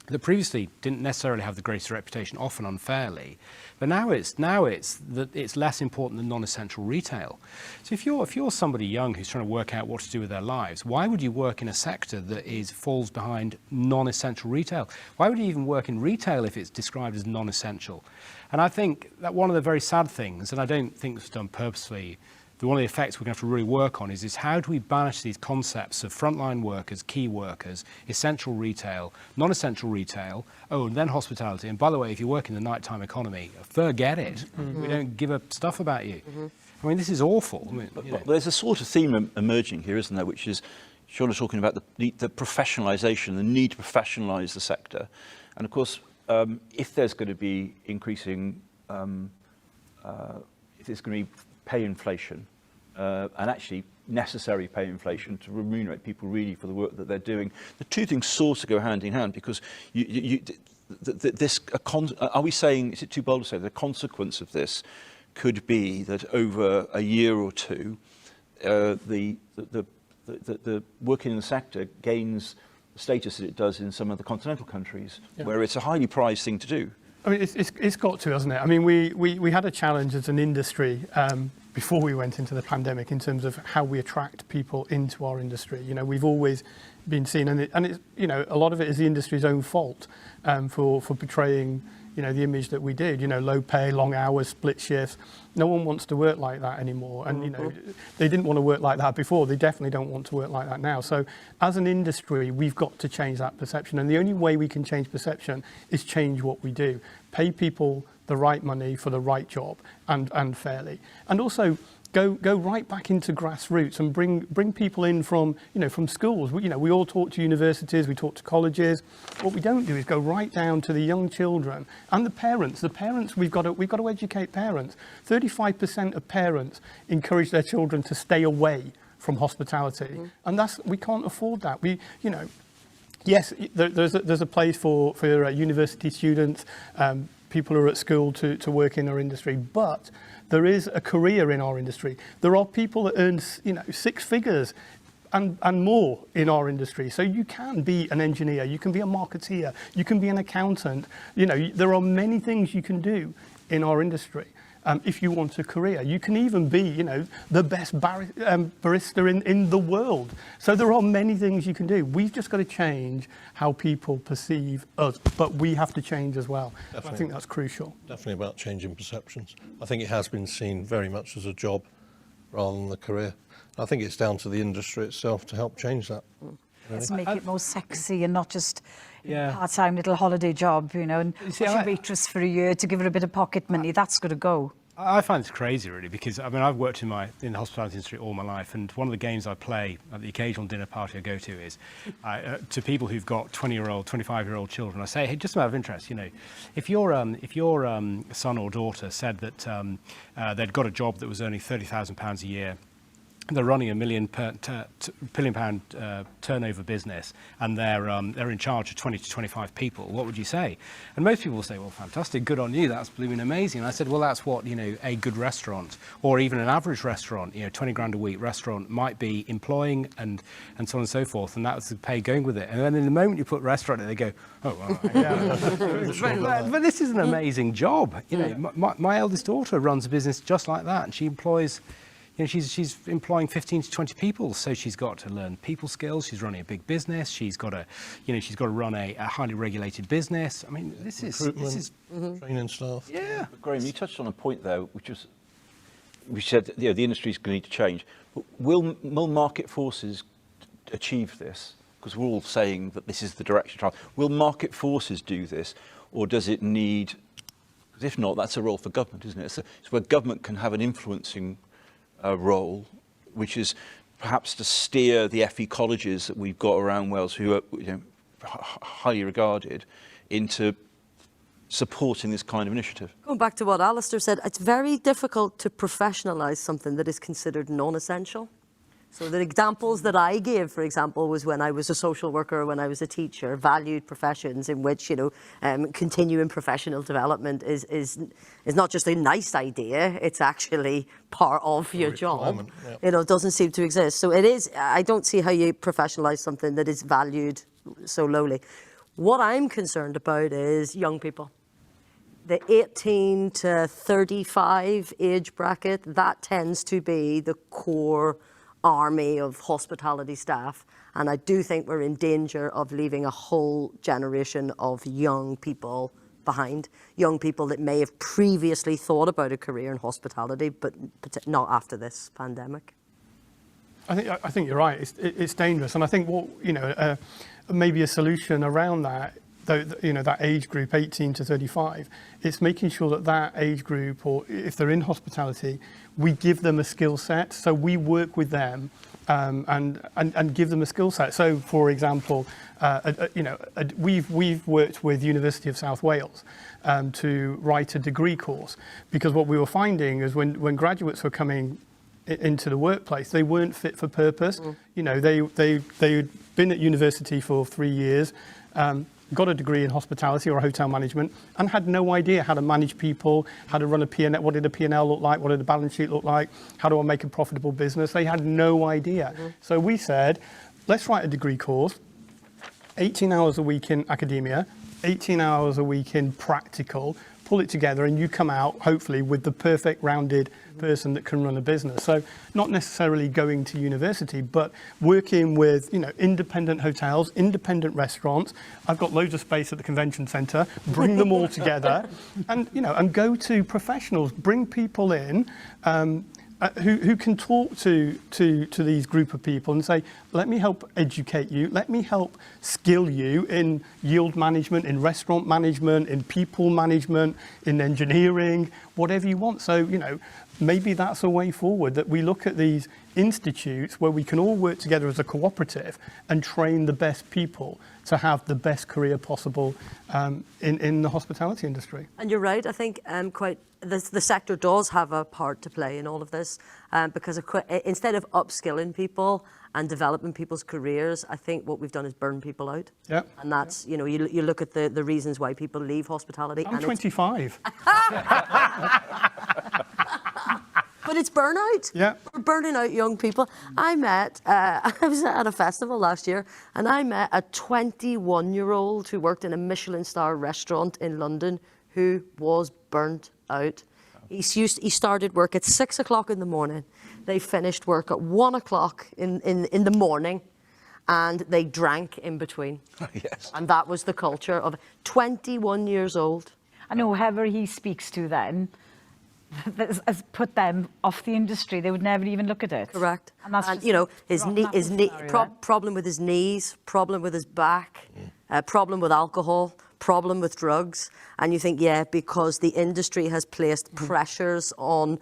that previously didn't necessarily have the greatest reputation, often unfairly. But now it's less important than non-essential retail. So if you're somebody young who's trying to work out what to do with their lives, why would you work in a sector that falls behind non-essential retail? Why would you even work in retail if it's described as non-essential? And I think that one of the very sad things, and I don't think it's done purposely, but one of the effects we're going to have to really work on is how do we banish these concepts of frontline workers, key workers, essential retail, non-essential retail, and then hospitality. And by the way, if you work in the nighttime economy, forget it. We don't give a stuff about you. I mean, this is awful. I mean, but there's a sort of theme emerging here, isn't there, which is Shauna talking about the professionalisation, the need to professionalise the sector. And of course, if there's going to be increasing, if there's going to be pay inflation, and actually necessary pay inflation to remunerate people really for the work that they're doing, the two things sort of go hand in hand, because are we saying, is it too bold to say, the consequence of this could be that over a year or two, the working in the sector gains the status that it does in some of the continental countries, where it's a highly prized thing to do? I mean, it's got to, hasn't it? I mean, we had a challenge as an industry before we went into the pandemic in terms of how we attract people into our industry. You know, we've always been seen, and it's, you know, a lot of it is the industry's own fault for portraying, you know, the image that we did. You know, low pay, long hours, split shifts. No one wants to work like that anymore. And, you know, they didn't want to work like that before. They definitely don't want to work like that now. So as an industry, we've got to change that perception. And the only way we can change perception is change what we do. Pay people the right money for the right job and fairly. And also go right back into grassroots and bring people in from, you know, from schools. We all talk to universities, we talk to colleges. What we don't do is go right down to the young children and the parents. The parents, we've got to educate parents. 35% of parents encourage their children to stay away from hospitality. And we can't afford that. Yes, there's a place for university students, people who are at school to work in our industry, but there is a career in our industry. There are people that earn, you know, 6 figures and more in our industry. So you can be an engineer, you can be a marketeer, you can be an accountant. You know, there are many things you can do in our industry. If you want a career, you can even be, you know, the best barista in the world. So there are many things you can do. We've just got to change how people perceive us, but we have to change as well. I think that's crucial. Definitely about changing perceptions. I think it has been seen very much as a job rather than a career. I think it's down to the industry itself to help change that. Really. Let's make it more sexy and not just a part-time little holiday job, you know, and watch a waitress for a year to give her a bit of pocket money. That's got to go. I find it's crazy, really, because I mean, I've worked in the hospitality industry all my life, and one of the games I play at the occasional dinner party I go to is to people who've got 20-year-old, 25-year-old children. I say, hey, just a matter of interest, you know, if your son or daughter said that they'd got a job that was earning £30,000 a year, they're running £1 million turnover business, and they're in charge of 20 to 25 people, what would you say? And most people will say, well, fantastic, good on you, that's blooming amazing. And I said, well, that's what, you know, a good restaurant, or even an average restaurant, you know, 20 grand a week restaurant might be employing, and so on and so forth, and that's the pay going with it. And then in the moment you put restaurant in, they go, oh, well, yeah. but this is an amazing job. You know, my eldest daughter runs a business just like that, and she employs, you know, she's employing 15 to 20 people, so she's got to learn people skills. She's running a big business. She's got to run a highly regulated business. I mean, this is training staff. Yeah. But Graham, you touched on a point there, which said, you know, the industry's going to need to change. But will market forces achieve this? Because we're all saying that this is the direction of travel. Will market forces do this, or does it need? Because if not, that's a role for government, isn't it? It's where government can have an influencing role, which is perhaps to steer the FE colleges that we've got around Wales, who are, you know, highly regarded, into supporting this kind of initiative. Going back to what Alistair said, it's very difficult to professionalise something that is considered non-essential. So the examples that I gave, for example, was when I was a social worker, when I was a teacher, valued professions in which, continuing professional development is not just a nice idea, it's actually part of your job. Yeah. It doesn't seem to exist. So it is, I don't see how you professionalize something that is valued so lowly. What I'm concerned about is young people. The 18 to 35 age bracket, that tends to be the core army of hospitality staff. And I do think we're in danger of leaving a whole generation of young people behind. Young people that may have previously thought about a career in hospitality, but not after this pandemic. I think you're right. It's dangerous. And I think maybe a solution around that, that age group, 18 to 35, it's making sure that age group, or if they're in hospitality, we give them a skill set. So we work with them and give them a skill set. So, for example, we've worked with University of South Wales to write a degree course, because what we were finding is when graduates were coming into the workplace, they weren't fit for purpose. They'd been at university for 3 years, got a degree in hospitality or hotel management, and had no idea how to manage people, how to run a P&L, what did a P&L look like, what did a balance sheet look like, how do I make a profitable business? They had no idea. So we said, let's write a degree course, 18 hours a week in academia, 18 hours a week in practical, pull it together, and you come out, hopefully, with the perfect rounded person that can run a business. So not necessarily going to university, but working with, independent hotels, independent restaurants. I've got loads of space at the convention centre, bring them all together and go to professionals, bring people in, who can talk to these group of people and say, let me help educate you, let me help skill you in yield management, in restaurant management, in people management, in engineering, whatever you want. So, maybe that's a way forward, that we look at these institutes where we can all work together as a cooperative and train the best people to have the best career possible in the hospitality industry. And you're right, I think the sector does have a part to play in all of this, because instead of upskilling people and developing people's careers, I think what we've done is burn people out. Yeah. And that's, you look at the reasons why people leave hospitality. I'm 25. But it's burnout. Yeah. We're burning out young people. I was at a festival last year, and I met a 21-year-old who worked in a Michelin star restaurant in London who was burnt out. He started work at 6 o'clock in the morning. They finished work at 1 o'clock in the morning, and they drank in between. Yes. And that was the culture of 21 years old. And whoever he speaks to then has put them off the industry. They would never even look at it. Correct. And that's problem with his knees, problem with his back, problem with alcohol, problem with drugs. And you think, because the industry has placed pressures on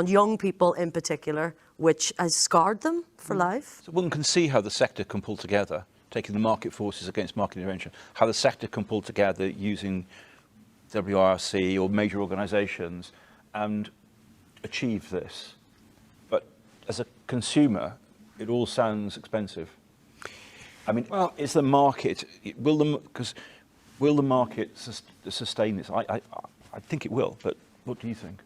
young people in particular, which has scarred them for life. So one can see how the sector can pull together, taking the market forces against market intervention, how the sector can pull together using WRC or major organisations and achieve this. But as a consumer, it all sounds expensive. I mean, is the market, will the market sustain this? I think it will, but what do you think?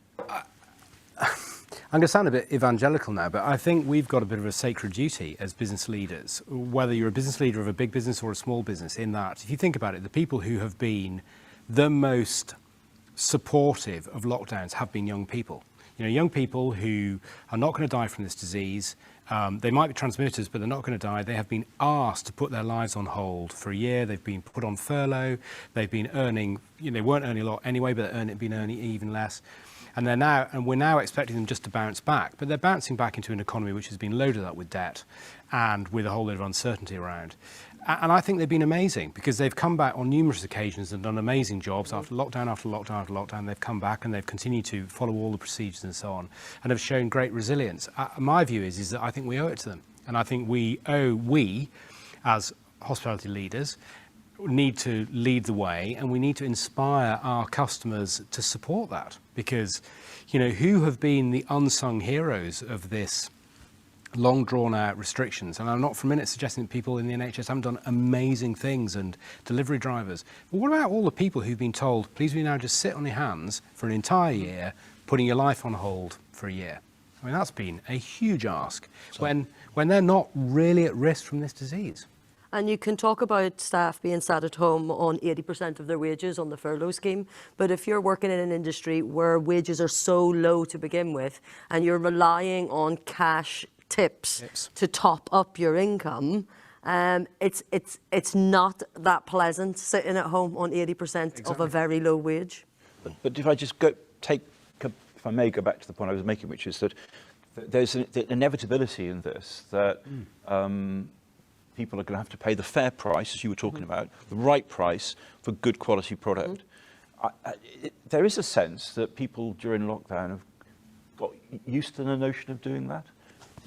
I'm going to sound a bit evangelical now, but I think we've got a bit of a sacred duty as business leaders, whether you're a business leader of a big business or a small business, in that, if you think about it, the people who have been the most supportive of lockdowns have been young people. Young people who are not going to die from this disease. They might be transmitters, but they're not going to die. They have been asked to put their lives on hold for a year. They've been put on furlough. They've been earning, they weren't earning a lot anyway, but they've been earning even less. And we're now expecting them just to bounce back. But they're bouncing back into an economy which has been loaded up with debt and with a whole load of uncertainty around. And I think they've been amazing, because they've come back on numerous occasions and done amazing jobs after lockdown, after lockdown, after lockdown. They've come back and they've continued to follow all the procedures and so on, and have shown great resilience. My view is that I think we owe it to them. And I think we, as hospitality leaders, need to lead the way, and we need to inspire our customers to support that. Because, who have been the unsung heroes of this long drawn out restrictions, and I'm not for a minute suggesting that people in the NHS haven't done amazing things, and delivery drivers. But what about all the people who've been told, please will you now just sit on your hands for an entire year, putting your life on hold for a year? I mean, that's been a huge ask when they're not really at risk from this disease. And you can talk about staff being sat at home on 80% of their wages on the furlough scheme, but if you're working in an industry where wages are so low to begin with, and you're relying on cash tips to top up your income, it's not that pleasant sitting at home on 80% of a very low wage. But if I just if I may go back to the point I was making, which is that there's an inevitability in this that people are going to have to pay the fair price, as you were talking about, the right price for good quality product. There is a sense that people during lockdown have got used to the notion of doing that.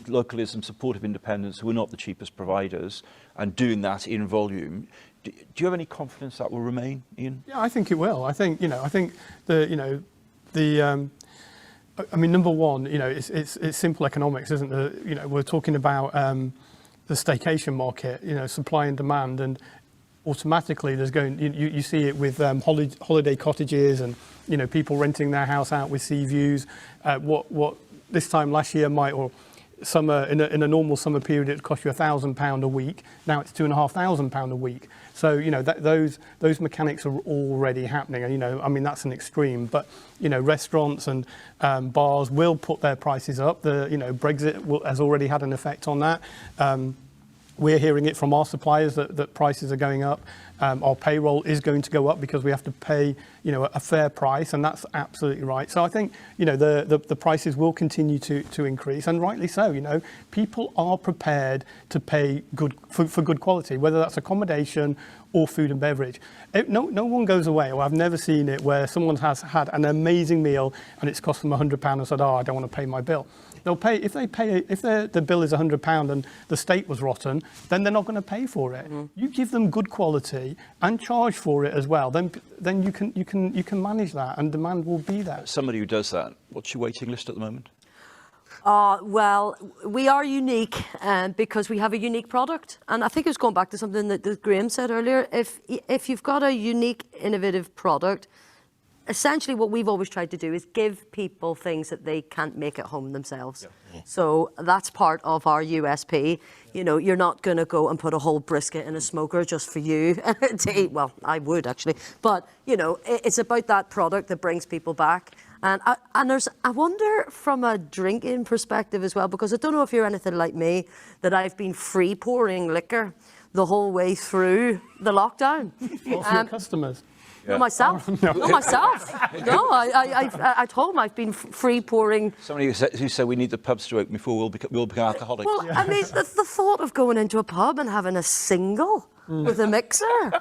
Localism, supportive independence, who are not the cheapest providers, and doing that in volume. Do you have any confidence that will remain, Ian? Yeah, I think it will. I think I mean, number one, it's simple economics, isn't it? We're talking about the staycation market, supply and demand, and automatically there's you see it with holiday cottages and people renting their house out with sea views. What this time last year or summer in a normal summer period it cost you £1,000 a week. Now it's £2,500 a week. So those mechanics are already happening, and I mean that's an extreme. But restaurants and bars will put their prices up. Brexit has already had an effect on that. We're hearing it from our suppliers that prices are going up. Our payroll is going to go up because we have to pay, a fair price, and that's absolutely right. So I think, the prices will continue to increase, and rightly so. People are prepared to pay for good quality, whether that's accommodation or food and beverage. No one goes away, or I've never seen it where someone has had an amazing meal and it's cost them £100 and said, I don't want to pay my bill. They'll pay if the bill is £100 and the steak was rotten, then they're not going to pay for it. You give them good quality and charge for it as well. Then you can manage that, and demand will be there. Somebody who does that, what's your waiting list at the moment? Well, we are unique because we have a unique product, and I think it was going back to something that Graham said earlier. If you've got a unique, innovative product, essentially what we've always tried to do is give people things that they can't make at home themselves. Yeah. So that's part of our USP. You're not going to go and put a whole brisket in a smoker just for you to eat. Well, I would actually, but it's about that product that brings people back. And I wonder from a drinking perspective as well, because I don't know if you're anything like me, that I've been free pouring liquor the whole way through the lockdown. Well, for your customers. Yeah. Not myself. Not myself. No, at home I've been free pouring. Somebody who said we need the pubs to open before we'll become alcoholics. Well, I mean, the thought of going into a pub and having a single with a mixer,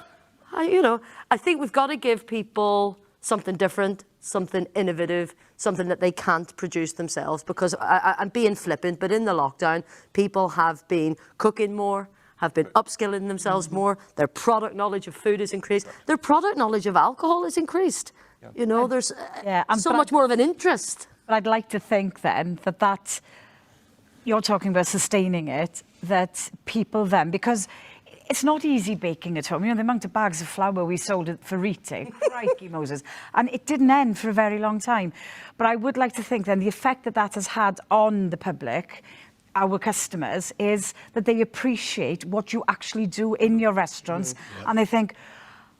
I think we've got to give people something different, something innovative, something that they can't produce themselves. Because I'm being flippant, but in the lockdown, people have been cooking more, have been upskilling themselves more. Their product knowledge of food is increased. Their product knowledge of alcohol is increased. Yeah. There's so much more of an interest. But I'd like to think then that you're talking about sustaining it, that people then, because it's not easy baking at home. The amount of bags of flour we sold for eating, crikey Moses, and it didn't end for a very long time. But I would like to think then the effect that has had on the public, our customers, is that they appreciate what you actually do in your restaurants, and they think,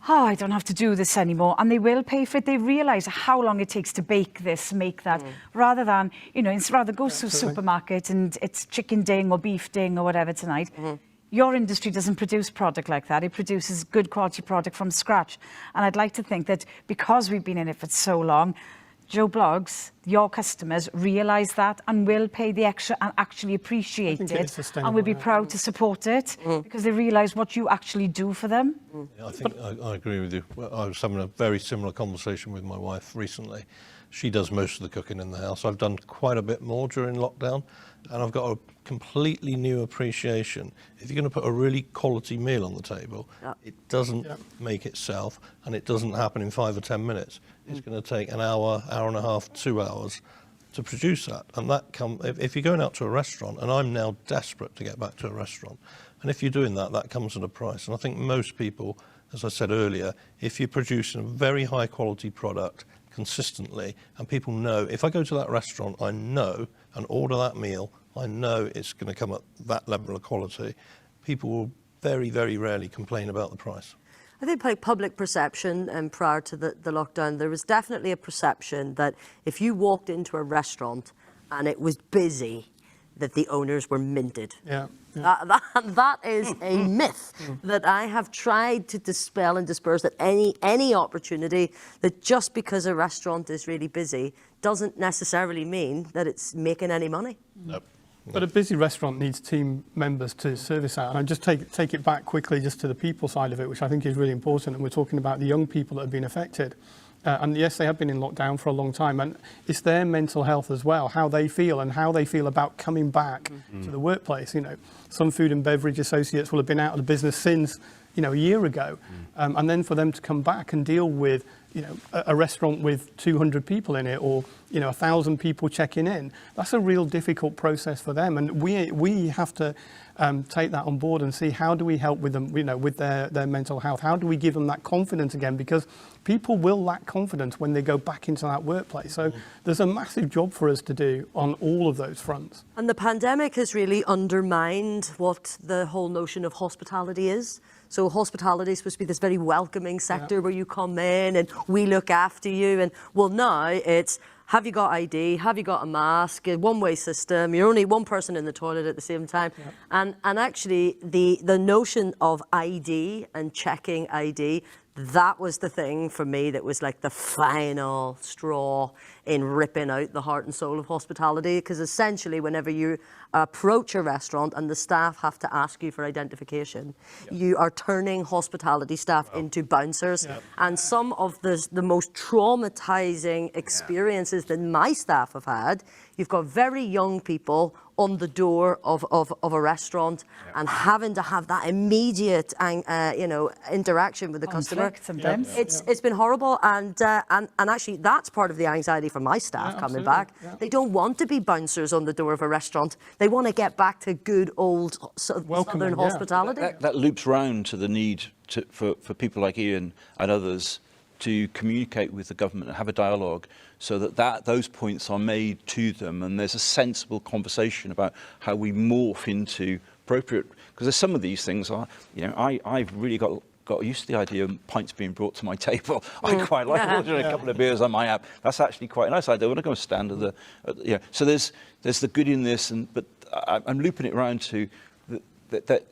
I don't have to do this anymore, and they will pay for it. They realise how long it takes to bake this, make that, rather than, rather go to a supermarket and it's chicken ding or beef ding or whatever tonight. Your industry doesn't produce product like that. It produces good quality product from scratch. And I'd like to think that because we've been in it for so long, Joe Bloggs, your customers realise that and will pay the extra and actually appreciate it and will be proud to support it because they realise what you actually do for them. Yeah, I think I agree with you. Well, I was having a very similar conversation with my wife recently. She does most of the cooking in the house. I've done quite a bit more during lockdown, and I've got a completely new appreciation. If you're going to put a really quality meal on the table, it doesn't make itself, and it doesn't happen in 5 or 10 minutes. It's going to take an hour, hour and a half, 2 hours to produce that. And that if you're going out to a restaurant, and I'm now desperate to get back to a restaurant, and if you're doing that, that comes at a price. And I think most people, as I said earlier, if you're producing a very high quality product consistently, and people know, if I go to that restaurant, I know, and order that meal, I know it's going to come at that level of quality, people will very, very rarely complain about the price. I think like public perception, prior to the lockdown, there was definitely a perception that if you walked into a restaurant and it was busy, that the owners were minted. Yeah. That is a myth that I have tried to dispel and disperse, that any opportunity, that just because a restaurant is really busy doesn't necessarily mean that it's making any money. Nope. But a busy restaurant needs team members to service that. And I just take it back quickly just to the people side of it, which I think is really important. And we're talking about the young people that have been affected. And yes, they have been in lockdown for a long time. And it's their mental health as well, how they feel and how they feel about coming back to the workplace. You know, some food and beverage associates will have been out of the business since, you know, a year ago. And then for them to come back and deal with, you know, a restaurant with 200 people in it, or, you know, 1,000 people checking in, that's a real difficult process for them. And we have to take that on board and see how do we help with them, you know, with their mental health. How do we give them that confidence again? Because people will lack confidence when they go back into that workplace. So there's a massive job for us to do on all of those fronts. And the pandemic has really undermined what the whole notion of hospitality is. So hospitality is supposed to be this very welcoming sector where you come in and we look after you. And well, now it's, have you got ID? Have you got a mask? A one-way system. You're only one person in the toilet at the same time. And actually the notion of ID and checking ID, that was the thing for me that was like the final straw in ripping out the heart and soul of hospitality. Because essentially, whenever you approach a restaurant and the staff have to ask you for identification, you are turning hospitality staff into bouncers. And some of the most traumatizing experiences that my staff have had, you've got very young people on the door of a restaurant and having to have that immediate interaction with the customer. Sometimes. It's been horrible, and actually that's part of the anxiety for my staff coming back. They don't want to be bouncers on the door of a restaurant. They want to get back to good old southern hospitality. That loops round to the need for people like Ian and others to communicate with the government and have a dialogue, so that those points are made to them, and there's a sensible conversation about how we morph into appropriate. Because there's some of these things are, you know, I've really got used to the idea of pints being brought to my table. I quite like ordering a couple of beers on my app. That's actually quite nice. I don't want to go and stand at the, So there's the good in this, but I'm looping it around to that.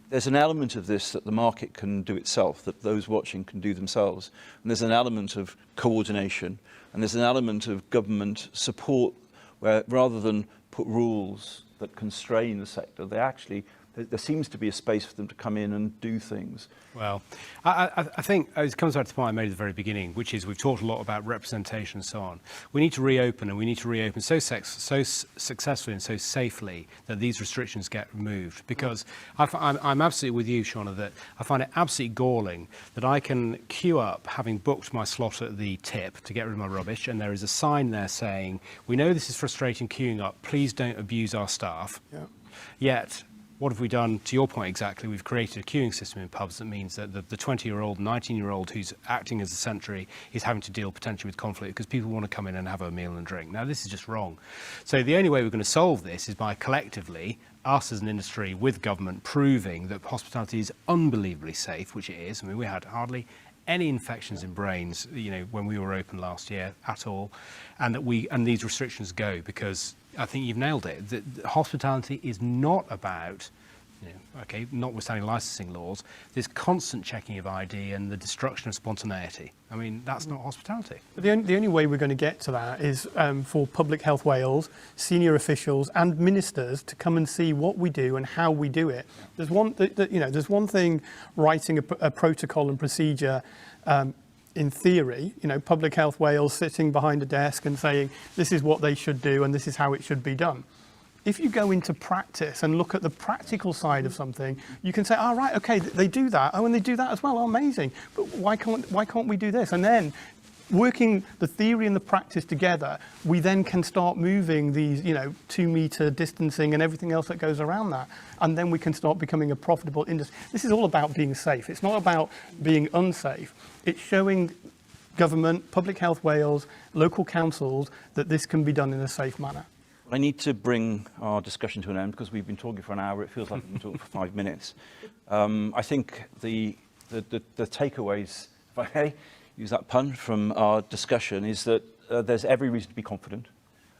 There's an element of this that the market can do itself, that those watching can do themselves. And there's an element of coordination, and there's an element of government support, where rather than put rules that constrain the sector, there seems to be a space for them to come in and do things. Well, I think it comes back to the point I made at the very beginning, which is we've talked a lot about representation and so on. We need to reopen, and we need to reopen so successfully and so safely that these restrictions get removed. Because I'm absolutely with you, Shauna, that I find it absolutely galling that I can queue up, having booked my slot at the tip to get rid of my rubbish, and there is a sign there saying, "We know this is frustrating queuing up, please don't abuse our staff." Yet, what have we done? To your point exactly, we've created a queuing system in pubs that means that the 20-year-old, 19-year-old who's acting as a sentry is having to deal potentially with conflict because people want to come in and have a meal and drink. Now, this is just wrong. So the only way we're going to solve this is by collectively, us as an industry with government, proving that hospitality is unbelievably safe, which it is. I mean, we had hardly any infections in brains, you know, when we were open last year at all, and these restrictions go, because I think you've nailed it. The hospitality is not about, notwithstanding licensing laws, this constant checking of ID and the destruction of spontaneity. I mean, that's not hospitality. But the only way we're going to get to that is for Public Health Wales, senior officials and ministers to come and see what we do and how we do it. There's one thing writing a protocol and procedure in theory, Public Health Wales sitting behind a desk and saying, this is what they should do and this is how it should be done. If you go into practice and look at the practical side of something, you can say, oh, right, okay, they do that. Oh, and they do that as well. Oh, amazing. But why can't we do this? And then, working the theory and the practice together, we then can start moving these, 2-meter distancing and everything else that goes around that. And then we can start becoming a profitable industry. This is all about being safe. It's not about being unsafe. It's showing government, Public Health Wales, local councils that this can be done in a safe manner. I need to bring our discussion to an end because we've been talking for an hour. It feels like we've been talking for 5 minutes. I think the takeaways, if I may use that pun, from our discussion is that there's every reason to be confident,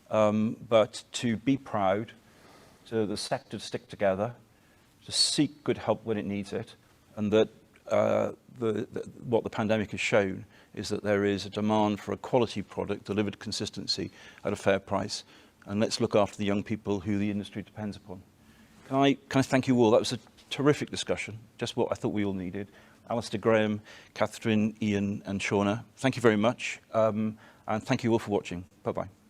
but to be proud, to the sector to stick together, to seek good help when it needs it, and that what the pandemic has shown is that there is a demand for a quality product delivered consistency at a fair price. And let's look after the young people who the industry depends upon. Can I thank you all? That was a terrific discussion, just what I thought we all needed. Alistair, Graham, Kathryn, Ian and Shauna, thank you very much. And thank you all for watching. Bye-bye.